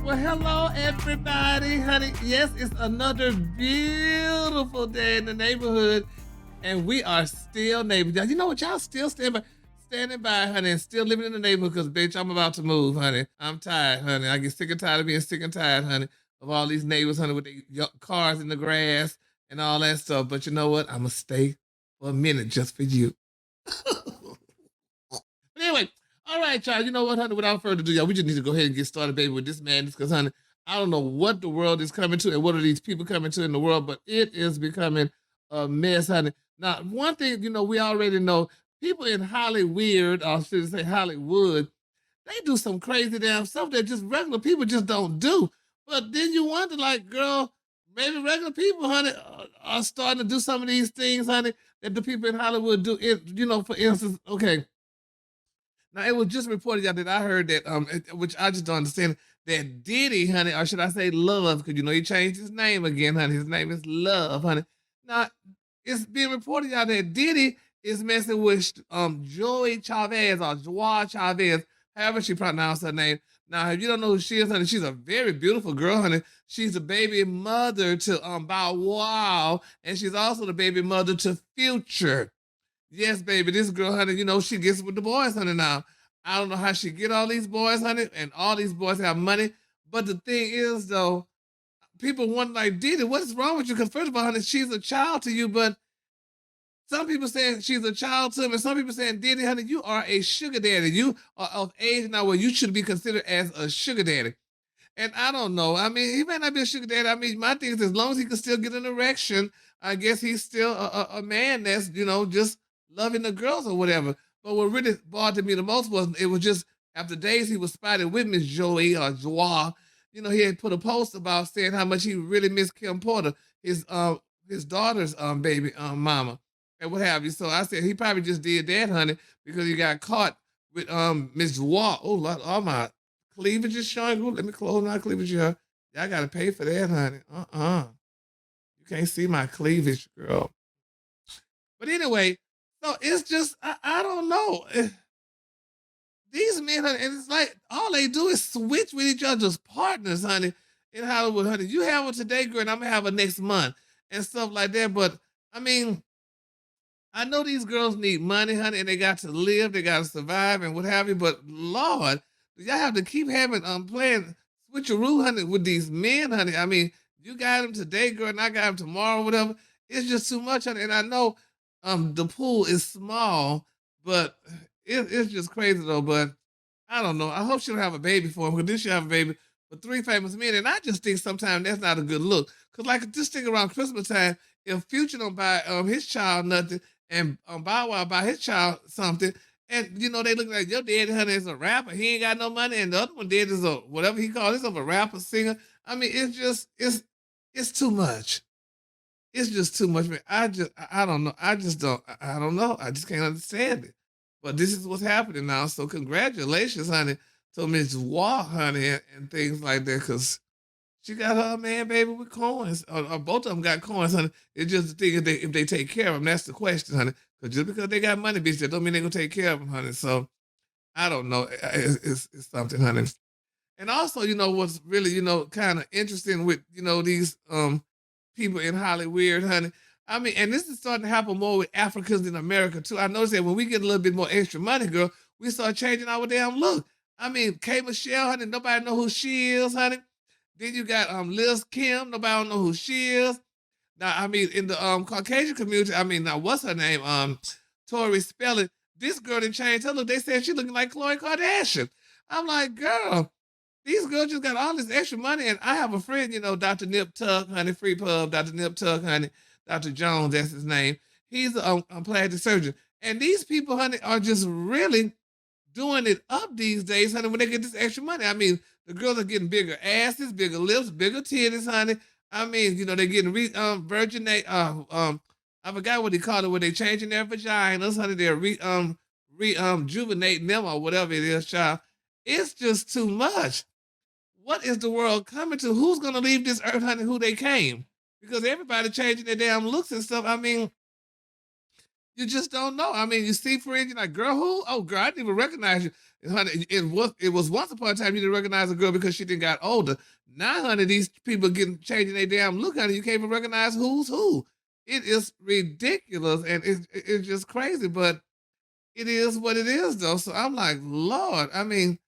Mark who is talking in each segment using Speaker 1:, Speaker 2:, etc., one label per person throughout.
Speaker 1: Well, hello, everybody, honey. Yes, it's another beautiful day in the neighborhood, and we are still neighbors. You know what? Y'all still standing by, honey, and still living in the neighborhood because, bitch, I'm about to move, honey. I'm tired, honey. I get sick and tired of being sick and tired, honey, of all these neighbors, honey, with their cars in the grass and all that stuff. But you know what? I'm going to stay for a minute just for you. But anyway, all right, y'all. You know what, honey? Without further ado, y'all, we just need to go ahead and get started, baby, with this madness. Because, honey, I don't know what the world is coming to and what are these people coming to in the world, but it is becoming a mess, honey. Now, one thing, we already know people in Hollywood, or should I say Hollywood, they do some crazy damn stuff that just regular people just don't do. But then you wonder, like, girl, maybe regular people, honey, are starting to do some of these things, honey, that the people in Hollywood do. For instance, okay. Now it was just reported y'all that I heard that which I just don't understand, that Diddy, honey, or should I say Love, because he changed his name again, honey. His name is Love, honey. Now it's being reported y'all that Diddy is messing with Joey Chavez or Joa Chavez, however she pronounced her name. Now, if you don't know who she is, honey, she's a very beautiful girl, honey. She's the baby mother to Bow Wow, and she's also the baby mother to Future. Yes, baby, this girl, honey, she gets with the boys, honey, now. I don't know how she get all these boys, honey, and all these boys have money. But the thing is, though, people wonder, like, Diddy, what's wrong with you? Because first of all, honey, she's a child to you, but some people saying she's a child to him, and some people saying, Diddy, honey, you are a sugar daddy. You are of age now where you should be considered as a sugar daddy. And I don't know. I mean, he might not be a sugar daddy. I mean, my thing is, as long as he can still get an erection, I guess he's still a man that's, just loving the girls or whatever. But what really bothered me the most was it was just after days he was spotted with Miss Joey or Joie. He had put a post about saying how much he really missed Kim Porter, his daughter's baby mama, and what have you. So I said he probably just did that, honey, because he got caught with Miss Joie. Oh, Lord, oh my cleavage is showing. Ooh, let me close my cleavage here. Y'all gotta pay for that, honey. You can't see my cleavage, girl. But anyway, so it's just I don't know. These men, honey, and it's like all they do is switch with each other's partners, honey. In Hollywood, honey, you have one today, girl, and I'm gonna have her next month and stuff like that. But I mean, I know these girls need money, honey, and they got to live, they got to survive, and what have you. But Lord, y'all have to keep having playing switcheroo, honey, with these men, honey. I mean, you got them today, girl, and I got them tomorrow, whatever. It's just too much, honey. And I know the pool is small, but it's just crazy though. But I don't know. I hope she'll have a baby for him, because then she'll have a baby for three famous men. And I just think sometimes that's not a good look. Cause like just think around Christmas time, if Future don't buy his child nothing, and Bow Wow buy his child something, and they look like your daddy, honey, is a rapper. He ain't got no money, and the other one dad is a whatever he calls himself, a rapper, singer. I mean, it's too much. It's just too much, man. I don't know. I don't know. I just can't understand it. But this is what's happening now. So congratulations, honey, to Miss Wah, honey, and things like that, because she got her man, baby, with coins. Or both of them got coins, honey. It's just the thing if they take care of them. That's the question, honey. Because just because they got money, bitch, that don't mean they're going to take care of them, honey. So I don't know. It's something, honey. And also, what's really, kind of interesting with, these people in Hollywood, honey. I mean, and this is starting to happen more with Africans in America too. I noticed that when we get a little bit more extra money, girl, we start changing our damn look. I mean, K Michelle, honey, nobody know who she is, honey. Then you got Liz Kim, nobody don't know who she is. Now, I mean, in the Caucasian community, I mean, now what's her name? Tori Spelling. This girl didn't change her look. They said she looking like Khloe Kardashian. I'm like, girl, these girls just got all this extra money. And I have a friend, Dr. Nip Tuck, honey, Free Pub, Dr. Nip Tuck, honey, Dr. Jones, that's his name. He's a plastic surgeon. And these people, honey, are just really doing it up these days, honey, when they get this extra money. I mean, the girls are getting bigger asses, bigger lips, bigger titties, honey. I mean, they're getting virginate. I forgot what he called it when they changing their vaginas, honey. They're rejuvenating them or whatever it is, child. It's just too much. What is the world coming to? Who's gonna leave this earth, honey? Who they came? Because everybody changing their damn looks and stuff. I mean, You just don't know. I mean, you see friends, you're like, girl, who? Oh, girl, I didn't even recognize you. And, honey, it was once upon a time you didn't recognize a girl because she didn't got older. Now, honey, these people getting changing their damn look, honey. You can't even recognize who's who. It is ridiculous and it's just crazy, but it is what it is, though. So I'm like, Lord, I mean,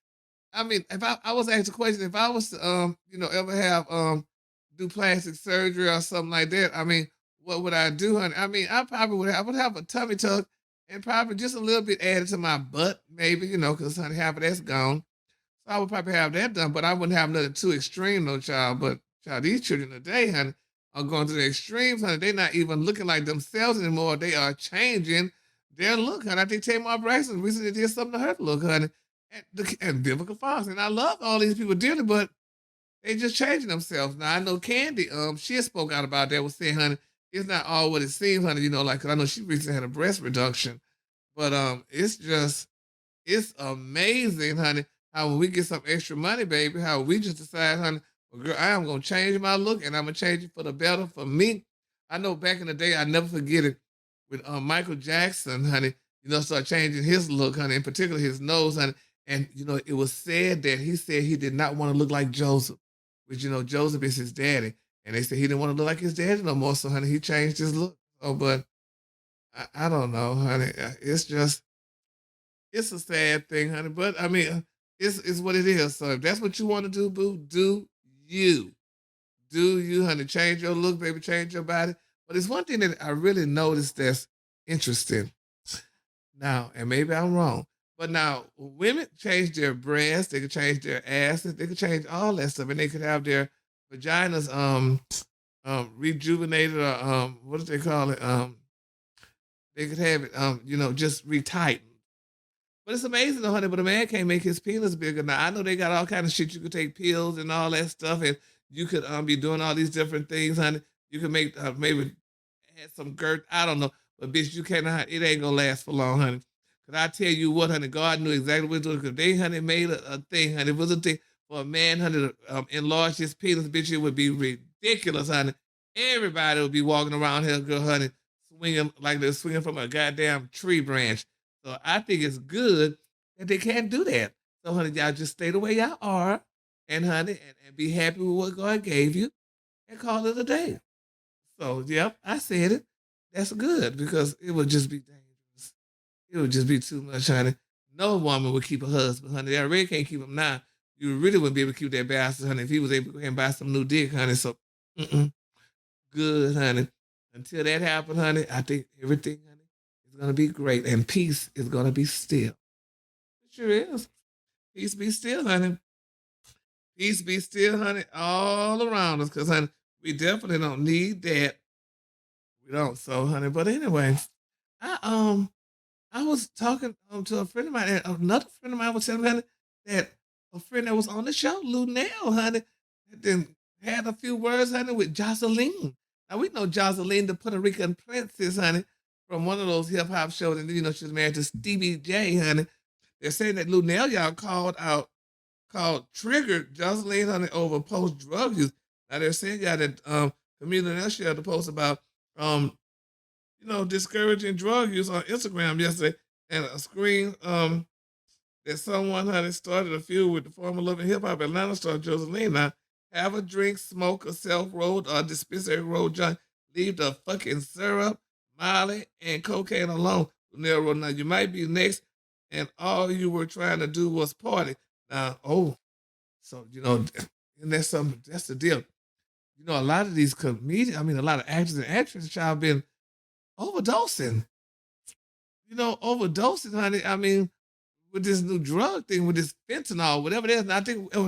Speaker 1: if I was asked a question, if I was to, ever have do plastic surgery or something like that, I mean, what would I do, honey? I mean, I would have a tummy tuck and probably just a little bit added to my butt, maybe, because honey, half of that's gone. So I would probably have that done, but I wouldn't have nothing too extreme, no child. But child, these children today, honey, are going to the extremes, honey. They're not even looking like themselves anymore. They are changing their look, honey. I think Tamar Braxton recently did something to her look, honey. And Biblical Fox. And I love all these people dearly, but they just changing themselves. Now I know Candy, she spoke out about that, was saying, honey, it's not all what it seems, honey, like 'cause I know she recently had a breast reduction. But it's amazing, honey, how when we get some extra money, baby, how we just decide, honey, well, girl, I am gonna change my look and I'm gonna change it for the better for me. I know back in the day, I never forget it when Michael Jackson, honey, started changing his look, honey, in particular his nose, honey. And it was said that he said he did not want to look like Joseph, which Joseph is his daddy. And they said he didn't want to look like his daddy no more. So honey, he changed his look. Oh, but I don't know, honey. It's a sad thing, honey. But I mean, it's what it is. So if that's what you want to do, boo, do you. Do you, honey. Change your look, baby, change your body. But it's one thing that I really noticed that's interesting. Now, and maybe I'm wrong, but now women change their breasts, they can change their asses, they can change all that stuff, and they could have their vaginas rejuvenated or what do they call it? They could have it just retightened. But it's amazing though, honey, but a man can't make his penis bigger. Now I know they got all kind of shit. You could take pills and all that stuff, and you could be doing all these different things, honey. You can make maybe add some girth. I don't know. But bitch, you cannot, it ain't gonna last for long, honey. Cause I tell you what, honey, God knew exactly what to do. Cause they, honey, made a thing, honey. It was a thing for a man, honey, to enlarge his penis, bitch. It would be ridiculous, honey. Everybody would be walking around here, girl, honey, swinging like they're swinging from a goddamn tree branch. So I think it's good that they can't do that. So, honey, y'all just stay the way y'all are, and honey, and be happy with what God gave you, and call it a day. So, yep, I said it. That's good because it would just be dangerous. It would just be too much, honey. No woman would keep a husband, honey. They already can't keep him now. You really wouldn't be able to keep that bastard, honey, if he was able to go ahead and buy some new dick, honey. So, good, honey. Until that happens, honey, I think everything, honey, is going to be great. And peace is going to be still. It sure is. Peace be still, honey. Peace be still, honey, all around us. Because, honey, we definitely don't need that. We don't. So, honey, but anyway, I I was talking to a friend of mine, and another friend of mine was telling me honey, that a friend that was on the show, Lou Nell, honey, then had a few words, honey, with Jocelyn. Now we know Jocelyn, the Puerto Rican princess, honey, from one of those hip hop shows, and she was married to Stevie J, honey. They're saying that Lou Nell, y'all called triggered Jocelyn, honey, over post drug use. Now they're saying y'all that Camila Nell shared the post about discouraging drug use on Instagram yesterday, and a screen that someone had started a feud with the former Love and Hip Hop Atlanta star Joseline. Now, have a drink, smoke a self-rolled or dispensary rolled joint, leave the fucking syrup, Molly, and cocaine alone. Now, you might be next, and all you were trying to do was party. Now, so, and that's the deal. A lot of these comedians, a lot of actors and actresses have been overdosing. Overdosing, honey. With this new drug thing, with this fentanyl, whatever it is. And I think they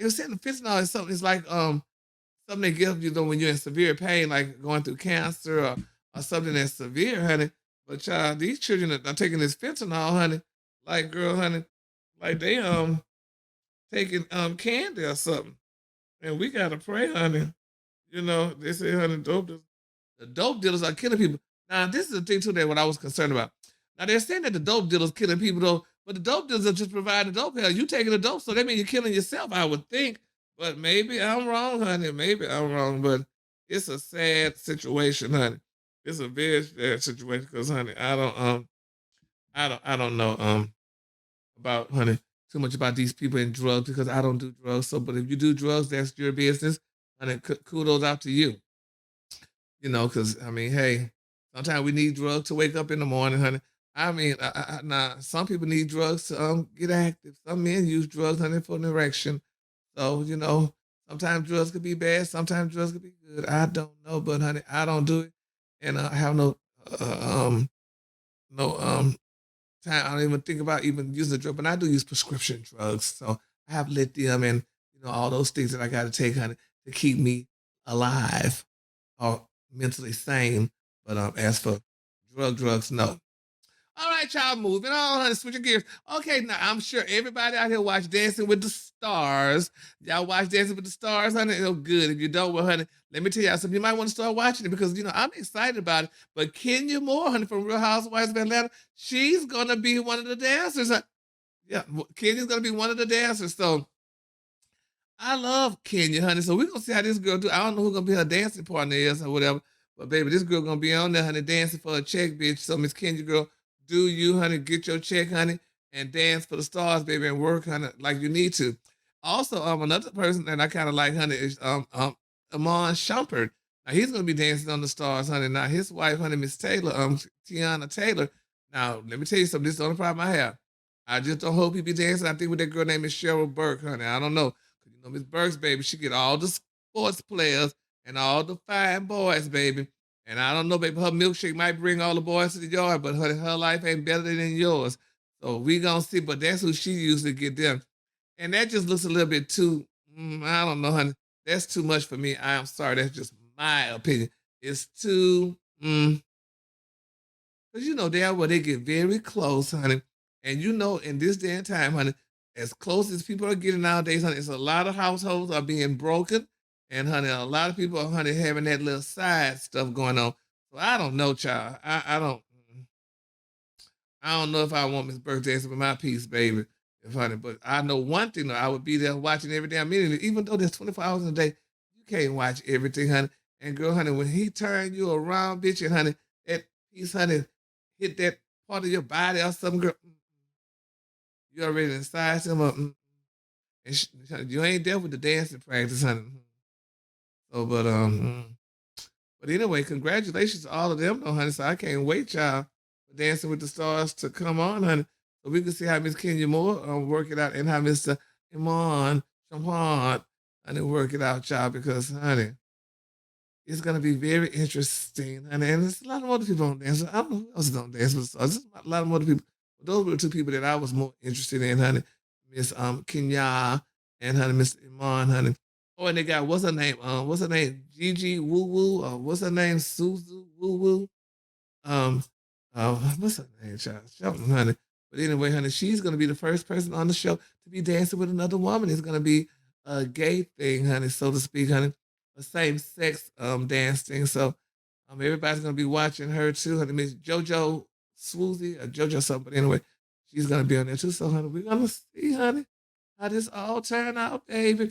Speaker 1: were saying the fentanyl is something. It's like something they give you when you're in severe pain, like going through cancer or something that's severe, honey. But child, these children are taking this fentanyl, honey. Like girl, honey, like they taking candy or something. And we gotta pray, honey. They say, honey, the dope dealers are killing people. Now, this is the thing too that what I was concerned about. Now they're saying that the dope dealers killing people though, but the dope dealers are just providing dope. Hell, you taking the dope, so that means you're killing yourself, I would think. But maybe I'm wrong, honey. Maybe I'm wrong, but it's a sad situation, honey. It's a very sad situation because, honey, I don't know about, honey, too much about these people in drugs because I don't do drugs. So, but if you do drugs, that's your business, honey. Kudos out to you. You know, because I mean, hey, sometimes we need drugs to wake up in the morning, honey. I mean, now some people need drugs to get active. Some men use drugs, honey, for an erection. So you know, sometimes drugs could be bad, sometimes drugs could be good. I don't know, but honey, I don't do it, and I have no time. I don't even think about even using a drug, but I do use prescription drugs. So I have lithium and all those things that I got to take, honey, to keep me alive or mentally sane. But as for drugs, no. All right, y'all, moving on, honey, switching gears. Okay, now I'm sure everybody out here watch Dancing with the Stars. Y'all watch Dancing with the Stars, honey? Oh, good. If you don't, well, honey, let me tell y'all something. You might want to start watching it because, I'm excited about it. But Kenya Moore, honey, from Real Housewives of Atlanta, she's going to be one of the dancers. Yeah, Kenya's going to be one of the dancers. So I love Kenya, honey. So we're gonna see how this girl do. I don't know who's gonna be her dancing partner is or whatever. But baby, this girl gonna be on there, honey, dancing for a check, bitch. So Miss Kenya girl, do you, honey, get your check, honey, and dance for the stars, baby, and work, honey, like you need to. Also, another person that I kind of like, honey, is Amon Shumpert. Now he's gonna be dancing on the stars, honey. Now his wife, honey, Miss Taylor, Tiana Taylor. Now let me tell you something. This is the only problem I have. I just don't hope he be dancing. I think with that girl named is Cheryl Burke, honey. I don't know. Miss Burks, baby, she get all the sports players and all the fine boys, baby. And I don't know, baby, her milkshake might bring all the boys to the yard, but her life ain't better than yours. So we gonna see, but that's who she usually get them. And that just looks a little bit too, I don't know, honey. That's too much for me. I am sorry. That's just my opinion. It's too, because damn well they get very close, honey. And in this day and time, honey, as close as people are getting nowadays, honey, it's a lot of households are being broken. And honey, a lot of people are honey having that little side stuff going on. So I don't know, child. I don't know if I want Miss Burke dancing with my piece, baby. If honey, but I know one thing though, I would be there watching every damn minute. Even though there's 24 hours in a day, you can't watch everything, honey. And girl, honey, when he turn you around, bitch, and honey, that piece, honey, hit that part of your body or something, girl. You already inside him up. And you ain't there with the dancing practice, honey. So, but anyway, congratulations to all of them, though, honey. So I can't wait, y'all, for Dancing with the Stars to come on, honey. So we can see how Miss Kenya Moore work it out and how Mr. Iman Champon, honey, work it out, y'all, because, honey, it's gonna be very interesting. And there's a lot of other people on dance. I don't know who else don't dance with the stars. There's a lot of other people. But those were the two people that I was more interested in, honey. Miss Kenya and honey, Mr. Iman, honey. Oh, and they got what's her name? Gigi Woo Woo, what's her name? Suzu Woo Woo. Um, what's her name, child? Something, honey. But anyway, honey, she's gonna be the first person on the show to be dancing with another woman. It's gonna be a gay thing, honey, so to speak, honey. A same sex dance thing. So everybody's gonna be watching her too. Honey, Miss JoJo Swoozy or JoJo something. But anyway, she's gonna be on there too. So honey, we're gonna see, honey, how this all turn out, baby.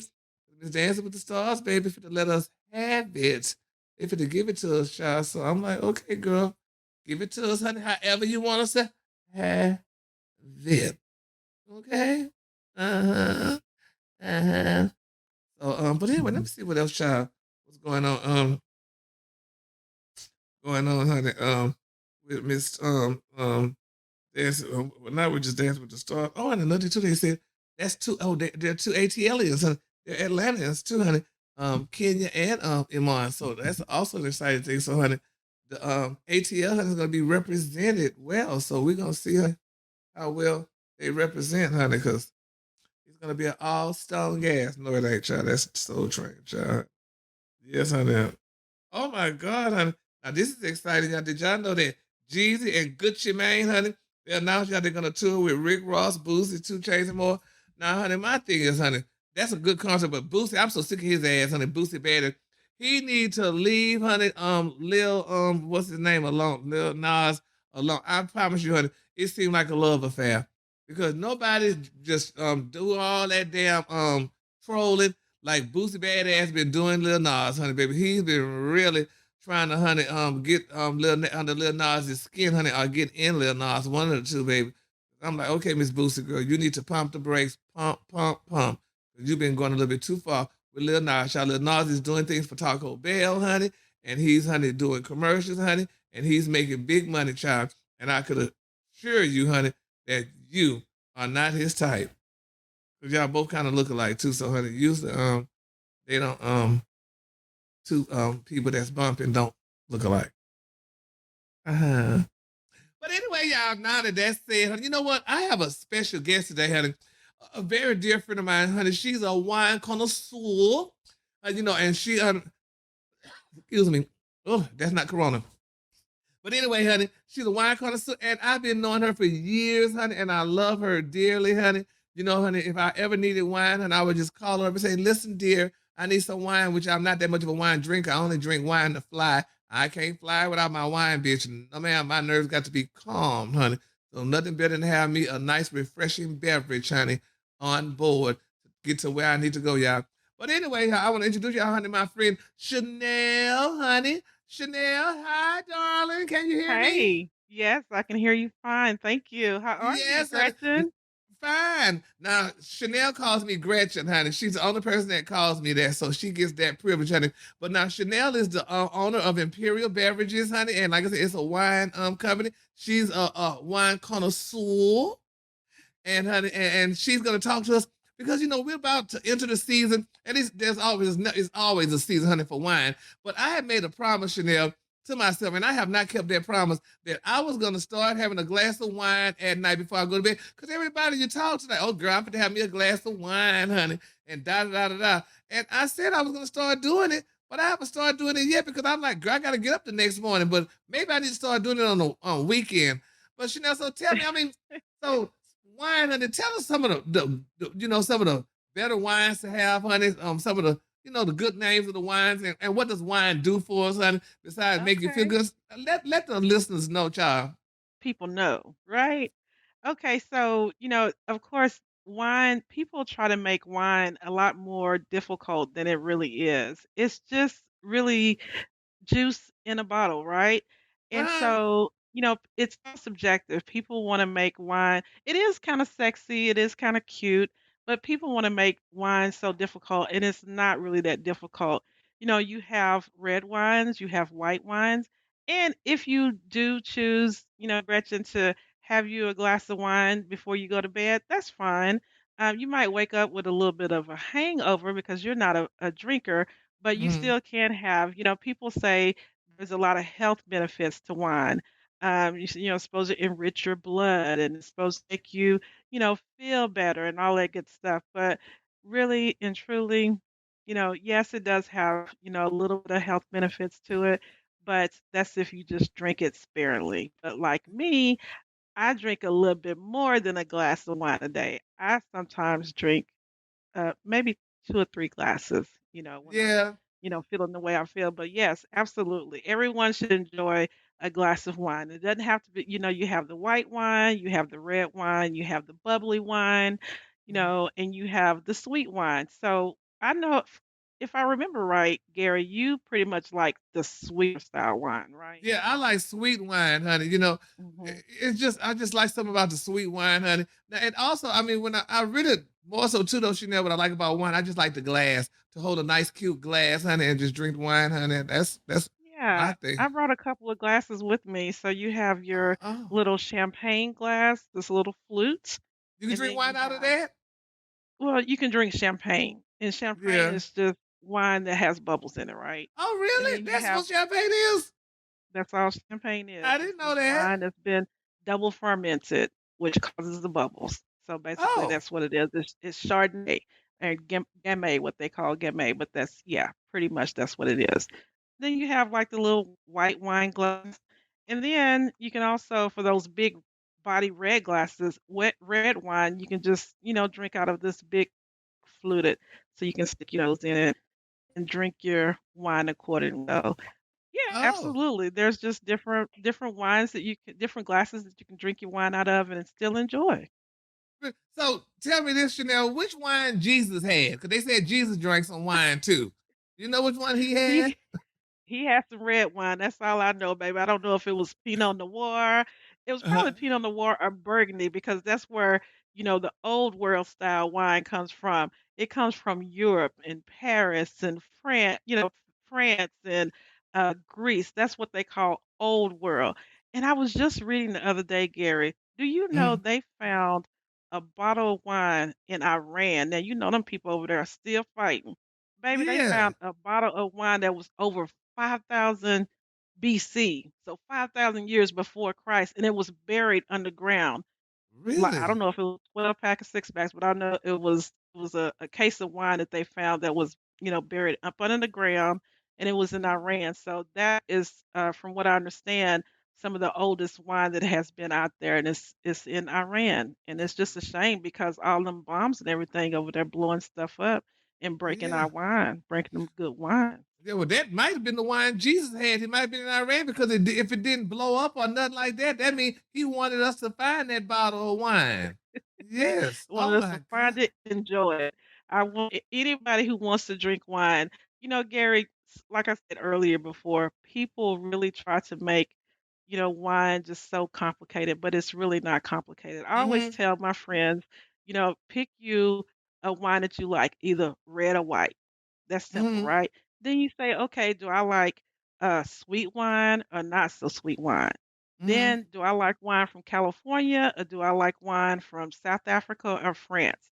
Speaker 1: Miss Dancing with the Stars, baby, for to let us have it. If to give it to us, child. So I'm like, okay, girl, give it to us, honey, however you want us to have it. Okay? Uh-huh. Uh-huh. So but anyway, let me see what else, child. What's going on? Honey. With Miss dancing. Well, now we're just dancing with the stars. Oh, and another too. They said that's two. Oh, they're two ATLians, honey. They're Atlanteans too, honey. Kenya and Iman. So that's also an exciting thing. So, honey, the ATL honey, is going to be represented well. So we're gonna see how well they represent, honey, because it's gonna be an all stone gas. No, it ain't, child. That's Soul Train, child. Yes, honey. Oh my God, honey. Now this is exciting. Now, did y'all know that Jeezy and Gucci Mane, honey, they announced y'all they're gonna tour with Rick Ross, Boosie, 2 Chainz, and more. Now, honey, my thing is, honey, that's a good concert, but Boosie, I'm so sick of his ass, honey. Boosie Badder. He need to leave, honey. Lil, what's his name alone? Lil Nas alone. I promise you, honey, it seemed like a love affair because nobody just do all that damn trolling like Boosie Badass been doing Lil Nas, honey, baby. He's been really trying to, honey, get under Lil Nas's skin, honey, or get in Lil Nas, one of the two, baby. I'm like, okay, Miss Boosie girl, you need to pump the brakes, pump, pump, pump. You've been going a little bit too far with Lil Nas. Y'all, Lil Nas is doing things for Taco Bell, honey, and he's, honey, doing commercials, honey, and he's making big money, child. And I could assure you, honey, that you are not his type. Cause y'all both kind of look alike too. So, honey, usually they don't two people that's bumping don't look alike. Uh-huh. But anyway, y'all, now that that's said, honey, you know what? I have a special guest today, honey. A very dear friend of mine, honey. She's a wine connoisseur, and she, excuse me. Oh, that's not Corona. But anyway, honey, she's a wine connoisseur, and I've been knowing her for years, honey, and I love her dearly, honey. You know, honey, if I ever needed wine, and I would just call her up and say, listen, dear, I need some wine, which I'm not that much of a wine drinker. I only drink wine to fly. I can't fly without my wine, bitch. No, man, my nerves got to be calm, honey. So nothing better than have me a nice, refreshing beverage, honey, on board to get to where I need to go, y'all. But anyway, I want to introduce y'all, honey, my friend Schnell, honey. Schnell, hi, darling. Can you hear me?
Speaker 2: Hey, yes, I can hear you fine. Thank you. How are you,
Speaker 1: Yes, honey.
Speaker 2: Gretchen?
Speaker 1: Fine. Now, Chanel calls me Gretchen, honey. She's the only person that calls me that, so she gets that privilege, honey. But now, Chanel is the owner of Imperial Beverages, honey, and like I said, it's a wine company. She's a wine connoisseur, and honey, and she's gonna talk to us because we're about to enter the season, and it's always a season, honey, for wine. But I had made a promise, Chanel, to myself, and I have not kept that promise that I was gonna start having a glass of wine at night before I go to bed. Because everybody you talk to, like, oh girl, I'm gonna have me a glass of wine, honey, and da da da da da. And I said I was gonna start doing it, but I haven't started doing it yet because I'm like, girl, I gotta get up the next morning. But maybe I need to start doing it on weekend. But Chanel, so tell me, I mean, so wine, honey. Tell us some of some of the better wines to have, honey. Some of the good names of the wines, and what does wine do for us, honey? Besides make you feel
Speaker 2: Okay.
Speaker 1: good, let the listeners know, child.
Speaker 2: People know, right? Okay, so, of course, wine, people try to make wine a lot more difficult than it really is. It's just really juice in a bottle, right? And
Speaker 1: Uh-huh.
Speaker 2: so, it's all subjective. People want to make wine. It is kind of sexy, it is kind of cute, but people want to make wine so difficult, and it's not really that difficult. You have red wines, you have white wines, and if you do choose, Gretchen, to have you a glass of wine before you go to bed, that's fine. You might wake up with a little bit of a hangover because you're not a drinker, but you
Speaker 1: Mhm.
Speaker 2: still can have, people say there's a lot of health benefits to wine. It's supposed to enrich your blood and it's supposed to make you, feel better and all that good stuff. But really and truly, yes, it does have, a little bit of health benefits to it, but that's if you just drink it sparingly. But like me, I drink a little bit more than a glass of wine a day. I sometimes drink maybe 2 or 3 glasses, when I'm,
Speaker 1: Yeah.
Speaker 2: feeling the way I feel, but yes, absolutely. Everyone should enjoy a glass of wine. It doesn't have to be, you have the white wine, you have the red wine, you have the bubbly wine,
Speaker 1: Mhm.
Speaker 2: and you have the sweet wine. So, I know if I remember right, Gary, you pretty much like the sweeter style wine, right?
Speaker 1: Yeah, I like sweet wine, honey.
Speaker 2: Mhm.
Speaker 1: It's just I just like something about the sweet wine, honey. Now, and also, I mean, when I really more so too though, Chanel, what I like about wine, I just like the glass to hold a nice, cute glass, honey, and just drink wine, honey. That's my
Speaker 2: Yeah,
Speaker 1: thing.
Speaker 2: I brought a couple of glasses with me. So you have your
Speaker 1: Oh,
Speaker 2: little champagne glass, this little flute,
Speaker 1: you can
Speaker 2: and
Speaker 1: drink
Speaker 2: then you
Speaker 1: wine out of
Speaker 2: have,
Speaker 1: that?
Speaker 2: well, you can drink champagne, and champagne
Speaker 1: Yeah.
Speaker 2: is just wine that has bubbles in it, right?
Speaker 1: Oh,
Speaker 2: And
Speaker 1: really?
Speaker 2: then you
Speaker 1: That's
Speaker 2: have,
Speaker 1: what champagne is?
Speaker 2: that's all champagne is.
Speaker 1: I
Speaker 2: It's
Speaker 1: didn't know
Speaker 2: just
Speaker 1: that.
Speaker 2: wine that's been double fermented, which causes the bubbles. So basically,
Speaker 1: Oh,
Speaker 2: that's what it is. It's Chardonnay and Gamay, what they call Gamay, but that's, yeah, pretty much that's what it is. Then you have like the little white wine glass. And then you can also, for those big body red glasses, wet red wine, you can just, drink out of this big fluted. So you can stick your nose in it and drink your wine accordingly. So yeah,
Speaker 1: oh.
Speaker 2: absolutely. There's just different wines that different glasses that you can drink your wine out of and still enjoy.
Speaker 1: So tell me this, Chanel, which wine Jesus had? Because they said Jesus drank some wine too. You know which one he had?
Speaker 2: He He had some red wine, that's all I know, baby. I don't know if it was Pinot Noir. It was
Speaker 1: Uh-huh.
Speaker 2: probably Pinot Noir or Burgundy because that's where, the old world style wine comes from. It comes from Europe and Paris and France and, Greece. That's what they call old world. And I was just reading the other day, Gary, do you know
Speaker 1: Mhm.
Speaker 2: they found a bottle of wine in Iran? Now, you know them people over there are still fighting. Baby, they
Speaker 1: Yeah.
Speaker 2: found a bottle of wine that was over 5,000 BC, so 5,000 years before Christ, and it was buried underground. Like, I
Speaker 1: Really?
Speaker 2: don't know if it was 12 pack or 6 packs, but I know it was a case of wine that they found that was, buried up under the ground, and it was in
Speaker 1: Mhm.
Speaker 2: Iran. So that is, from what I understand, some of the oldest wine that has been out there, and it's in Iran. And it's just a shame because all them bombs and everything over there blowing stuff up and breaking
Speaker 1: Yeah.
Speaker 2: our wine, breaking them good wine.
Speaker 1: Yeah, well, that might have been the wine Jesus had. He might have been in Iran because if it didn't blow up or nothing like that, that means he wanted us to find that bottle of wine. Yes.
Speaker 2: Want
Speaker 1: Oh
Speaker 2: us to
Speaker 1: my God.
Speaker 2: find it, enjoy it. I want anybody who wants to drink wine. Gary, like I said earlier before, people really try to make, wine just so complicated, but it's really not complicated. I always
Speaker 1: Mm-hmm.
Speaker 2: tell my friends, pick you a wine that you like, either red or white. That's simple,
Speaker 1: Mm-hmm.
Speaker 2: right? Then you say, okay, do I like sweet wine or not so sweet wine?
Speaker 1: Mm-hmm.
Speaker 2: Then, do I like wine from California or do I like wine from South Africa or France?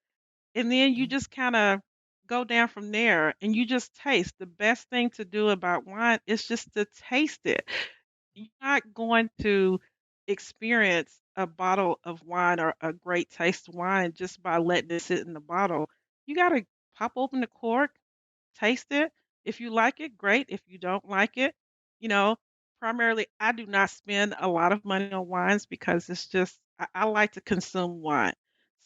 Speaker 2: And then you just kind of go down from there and you just taste. The best thing to do about wine is just to taste it. You're not going to experience a bottle of wine or a great taste of wine just by letting it sit in the bottle. You got to pop open the cork, taste it. If you like it, great. If you don't like it, you know, primarily, I do not spend a lot of money on wines because it's just, I like to consume wine.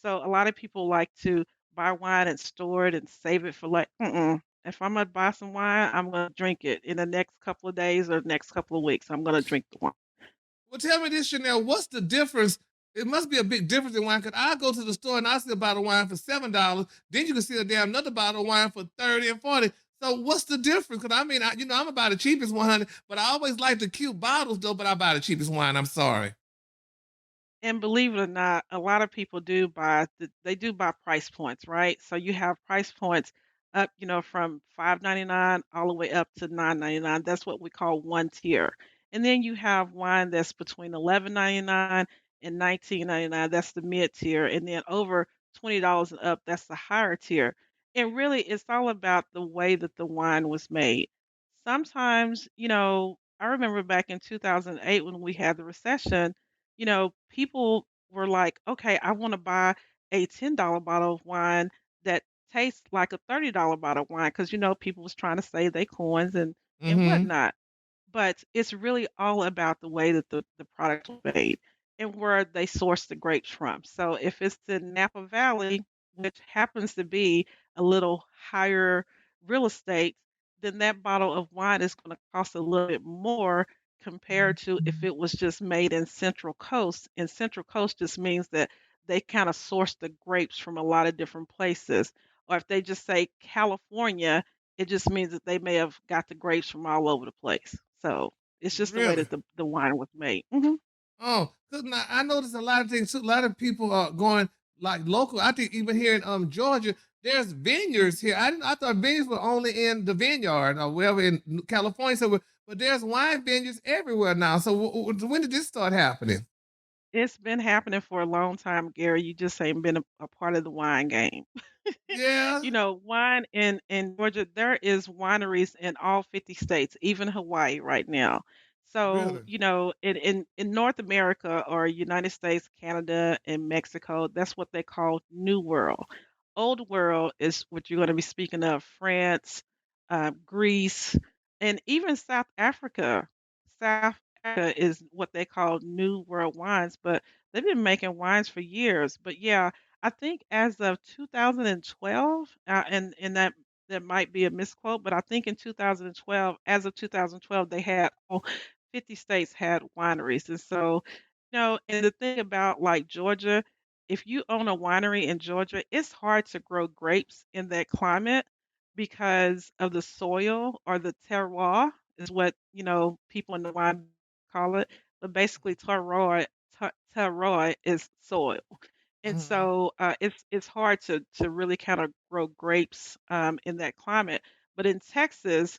Speaker 2: So a lot of people like to buy wine and store it and save it for like, if I'm gonna buy some wine, I'm gonna drink it in the next couple of days or next couple of weeks. I'm gonna drink the wine.
Speaker 1: Well, tell me this, Chanel. What's the difference? It must be a big difference in wine. Cause I go to the store and I see a bottle of wine for $7. Then you can see a damn another bottle of wine for 30 and 40. So what's the difference? Cause I mean, I'm about the cheapest one, but I always like the cute bottles though. But I buy the cheapest wine. I'm sorry.
Speaker 2: And believe it or not, a lot of people they do buy price points, right? So you have price points up, from 5.99 all the way up to 9.99. That's what we call one tier. And then you have wine that's between 11.99 and 19.99. That's the mid tier. And then over $20 and up, that's the higher tier. And really, it's all about the way that the wine was made. Sometimes, I remember back in 2008 when we had the recession, people were like, okay, I want to buy a $10 bottle of wine that tastes like a $30 bottle of wine because, people was trying to save their coins and
Speaker 1: Mm-hmm.
Speaker 2: whatnot. But it's really all about the way that the product was made and where they source the grapes from. So if it's the Napa Valley, which happens to be a little higher real estate, then that bottle of wine is going to cost a little bit more compared to if it was just made in Central Coast. And Central Coast just means that they kind of source the grapes from a lot of different places. Or if they just say California, it just means that they may have got the grapes from all over the place. So it's just the way
Speaker 1: Really?
Speaker 2: that the wine was made.
Speaker 1: Oh, 'cause now I noticed a lot of things too. A lot of people are going like local. I think even here in Georgia, there's vineyards here. I thought vineyards were only in the vineyard or wherever in California. So, but there's wine vineyards everywhere now. So when did this start happening?
Speaker 2: It's been happening for a long time, Gary. You just ain't been a part of the wine game.
Speaker 1: Yeah,
Speaker 2: Wine in Georgia, there is wineries in all 50 states, even Hawaii right now. So,
Speaker 1: really.
Speaker 2: in North America or United States, Canada, and Mexico, that's what they call New World. Old World is what you're going to be speaking of, France, Greece, and even South Africa. South Africa is what they call New World wines, but they've been making wines for years. But yeah, I think as of 2012, and that might be a misquote, but I think in 2012, as of 2012, they had 50 states had wineries, and so, and the thing about like Georgia, if you own a winery in Georgia, it's hard to grow grapes in that climate because of the soil or the terroir. is what, people in the wine call it, but basically terroir is soil. And
Speaker 1: Mhm.
Speaker 2: so, it's hard to really kinda grow grapes, in that climate. But in Texas,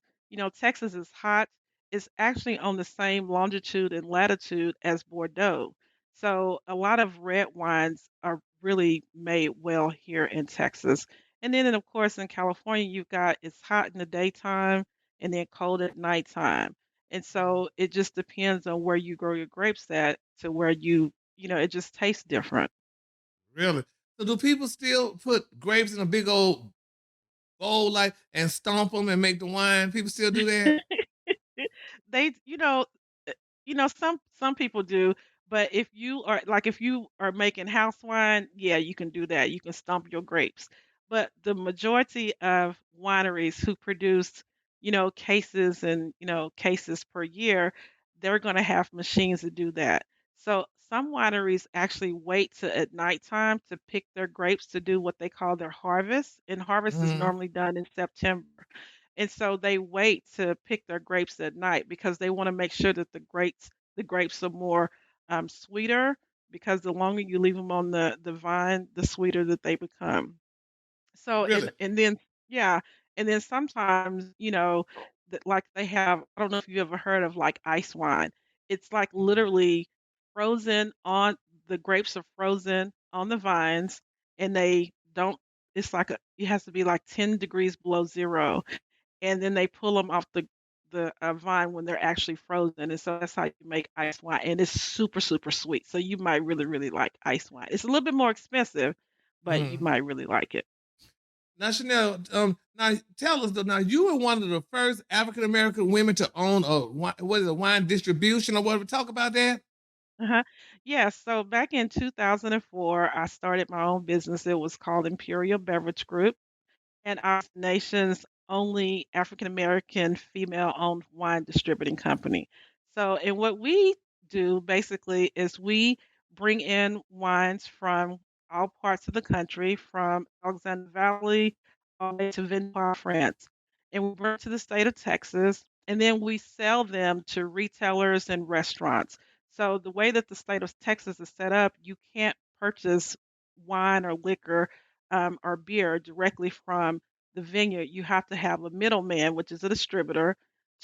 Speaker 2: Texas is hot. It's actually on the same longitude and latitude as Bordeaux. So, a lot of red wines are really made well here in Texas. And then, of course, in California, you've got it's hot in the daytime and then cold at nighttime. And
Speaker 1: Mhm.
Speaker 2: so it just depends on where you grow your grapes at to where it just tastes different.
Speaker 1: Really? So do people still put grapes in a big old bowl like and stomp them and make the wine? People still do that?
Speaker 2: They uh, some people do, but if you are making house wine, yeah, you can do that. You can stomp your grapes. But the majority of wineries who produce, cases and, cases per year, they're going to have machines to do that. So some wineries actually wait to at nighttime to pick their grapes to do what they call their harvest, and harvest is
Speaker 1: Mhm.
Speaker 2: normally done in September. And so they wait to pick their grapes at night because they wanna make sure that the grapes are more, sweeter, because the longer you leave them on the vine, the sweeter that they become. So
Speaker 1: Really?
Speaker 2: and then yeah, and then sometimes, that like they have I don't know if you ever heard of like ice wine. It's like
Speaker 1: Mm.
Speaker 2: literally frozen on the grapes are frozen on the vines and they don't it's like it has to be like 10 degrees below 0 and then they pull them off the vine when they're actually frozen, and so that's how you make ice wine, and it's super, super sweet, so you might really, really like ice wine. It's a little bit more expensive, but you
Speaker 1: Mhm.
Speaker 2: might really like it.
Speaker 1: Now, Chanel, now tell us though. Now, you were one of the first African American women to own what is a wine distribution or whatever. Talk about that.
Speaker 2: Uh-huh. Yeah, so back in 2004, I started my own business. It was called Imperial Beverage Group. And our nation's only African American female-owned wine distributing company. So, and what we do basically is we bring in wines from all parts of the country, from Alexander Valley all the way to Vinois, France, and we bring it to the state of Texas, and then we sell them to retailers and restaurants. So, the way that the state of Texas is set up, you can't purchase wine or liquor or beer directly from the vineyard. You have to have a middleman, which is a distributor,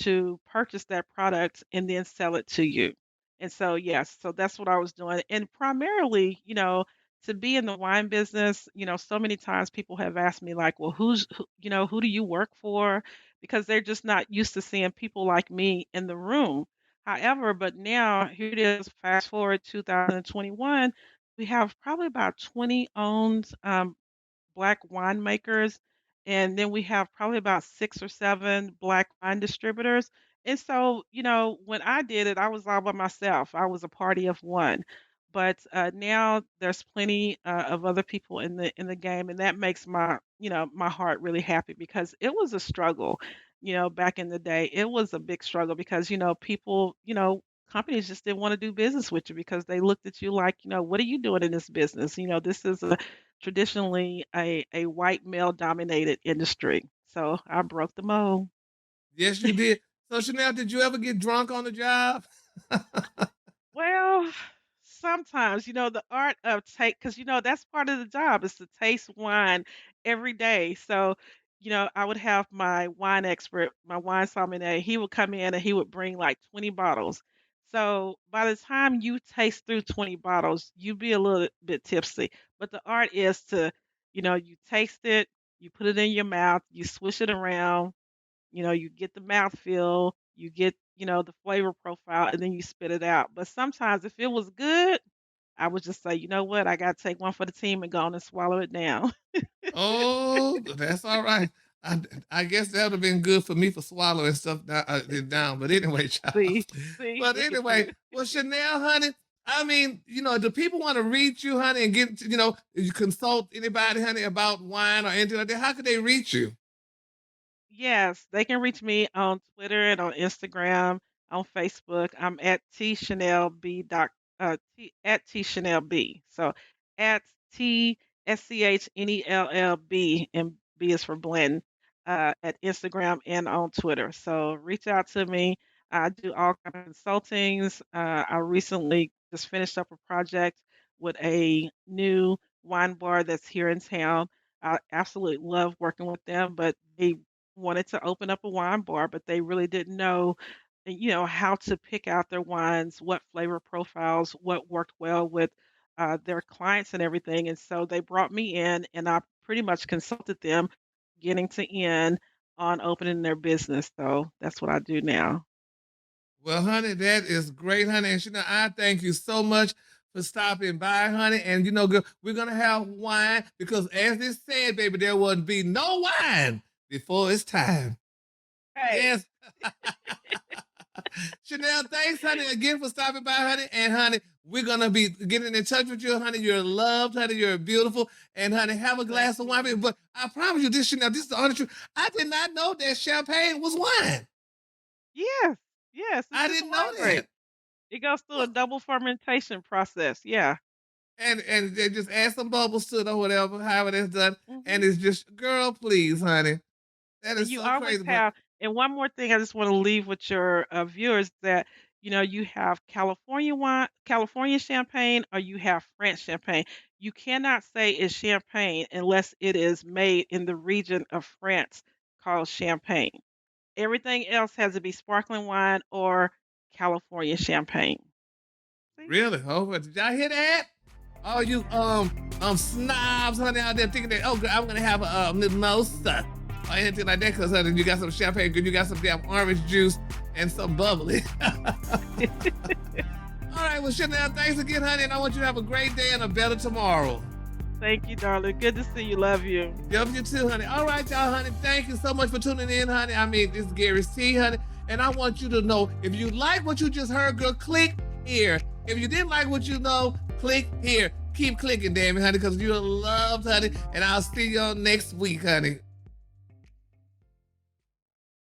Speaker 2: to purchase that product and then sell it to you. And so, yes, so that's what I was doing. And primarily, to be in the wine business, so many times people have asked me, like, well, who do you work for? Because they're just not used to seeing people like me in the room. However, but now here it is, fast forward 2021, we have probably about 20 owned Black winemakers, and then we have probably about 6 or 7 Black wine distributors, and so, when I did it, I was all by myself. I was a party of one, but, now there's plenty, of other people in the game, and that makes my heart really happy because it was a struggle, back in the day. It was a big struggle because, people, companies just didn't wanna do business with you because they looked at you like, "What are you doing in this business?" This is a traditionally a white male dominated industry. So I broke the mold.
Speaker 1: Yes, you did. So, Chanel, did you ever get drunk on the job?
Speaker 2: Well, sometimes, the art of take, because that's part of the job is to taste wine every day. So, I would have my wine expert, my wine sommelier, he would come in and he would bring like 20 bottles. So by the time you taste through 20 bottles, you be a little bit tipsy. But the art is to, you taste it, you put it in your mouth, you swish it around, you get the mouthfeel, you get, the flavor profile, and then you spit it out. But sometimes if it was good, I would just say, you know what, I got to take one for the team and go on and swallow it down.
Speaker 1: Oh, that's all right. I, I guess that would have been good for me for swallowing stuff it down. But anyway, child.
Speaker 2: See, see,
Speaker 1: But
Speaker 2: look at you.
Speaker 1: anyway, well, Chanel, honey, I mean, do people want to reach you, honey, and you consult anybody, honey, about wine or anything like that? How could they reach you?
Speaker 2: Yes, they can reach me on Twitter and on Instagram, on Facebook. I'm at T Chanel B. So at T SCHNELLB and B is for Blanton. at Instagram and on Twitter. So reach out to me. I do all kind of consultings. I recently just finished up a project with a new wine bar that's here in town. I absolutely love working with them, but they wanted to open up a wine bar, but they really didn't know, how to pick out their wines, what flavor profiles, what worked well with their clients and everything. And so they brought me in, and I pretty much consulted them, getting to end on opening their business. So that's what I do now.
Speaker 1: Well, honey, that is great, honey. And Chanel, I thank you so much for stopping by, honey. And girl, we're gonna have wine because, as it said, baby, there would be no wine before it's time.
Speaker 2: Hey,
Speaker 1: Yes. Chanel, thanks, honey, again for stopping by, honey. And honey, we're gonna be getting in touch with you, honey. You're loved, honey. You're beautiful, and honey, have a
Speaker 2: thank
Speaker 1: glass of wine.
Speaker 2: you.
Speaker 1: Baby. But I promise you, this Chanel, this is the honest truth. I did not know that champagne was wine.
Speaker 2: Yes, yes,
Speaker 1: I
Speaker 2: it's
Speaker 1: didn't know
Speaker 2: wine grape.
Speaker 1: that.
Speaker 2: It goes through a
Speaker 1: Well,
Speaker 2: double fermentation process. Yeah.
Speaker 1: and they just add some bubbles to it or whatever, however that's done. And
Speaker 2: hmm
Speaker 1: it's just, girl, please, honey. That
Speaker 2: And
Speaker 1: is
Speaker 2: you
Speaker 1: so
Speaker 2: always
Speaker 1: crazy. But
Speaker 2: have, and one more thing I just want to leave with your viewers that, you have California wine, California champagne, or you have French champagne. You cannot say it's champagne unless it is made in the region of France called Champagne. Everything else has to be sparkling wine or California champagne. See?
Speaker 1: really, oh, but did y'all hear that? All you snobs, honey, out there thinking that, oh, girl, I'm gonna have a mimosa or anything like that, cause honey, you got some champagne, girl, you got some damn orange juice and some bubbly. All right, well, Chanel, thanks again, honey, and I want you to have a great day and a better tomorrow.
Speaker 2: Thank you, darling. Good to see you. Love you.
Speaker 1: Love you too, honey. All right, y'all, honey. Thank you so much for tuning in, honey. I mean, this is Gary's T, honey. And I want you to know, if you like what you just heard, girl, click here. If you didn't like what you know, click here. Keep clicking, damn it, honey, because you're loved, honey. And I'll see you all next week, honey.